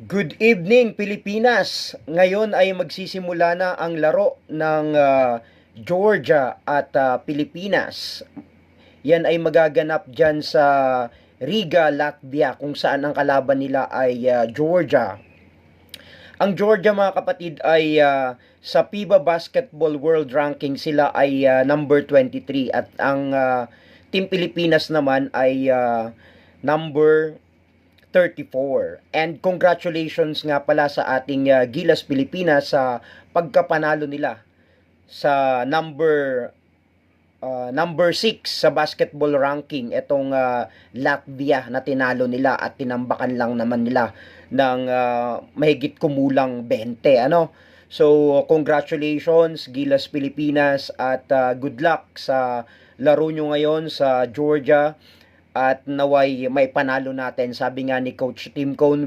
Good evening, Pilipinas! Ngayon ay magsisimula na ang laro ng Georgia at Pilipinas. Yan ay magaganap dyan sa Riga, Latvia, kung saan ang kalaban nila ay Georgia. Ang Georgia, mga kapatid, ay sa FIBA Basketball World Ranking sila ay number 23 at ang Team Pilipinas naman ay number 34. And congratulations nga pala sa ating Gilas Pilipinas sa pagkapanalo nila sa number 6 sa basketball ranking, itong Latvia na tinalo nila at tinambakan lang naman nila ng mahigit kumulang 20, ano. So congratulations Gilas Pilipinas at good luck sa laro nyo ngayon sa Georgia at naway may panalo natin, sabi nga ni Coach Tim Cone.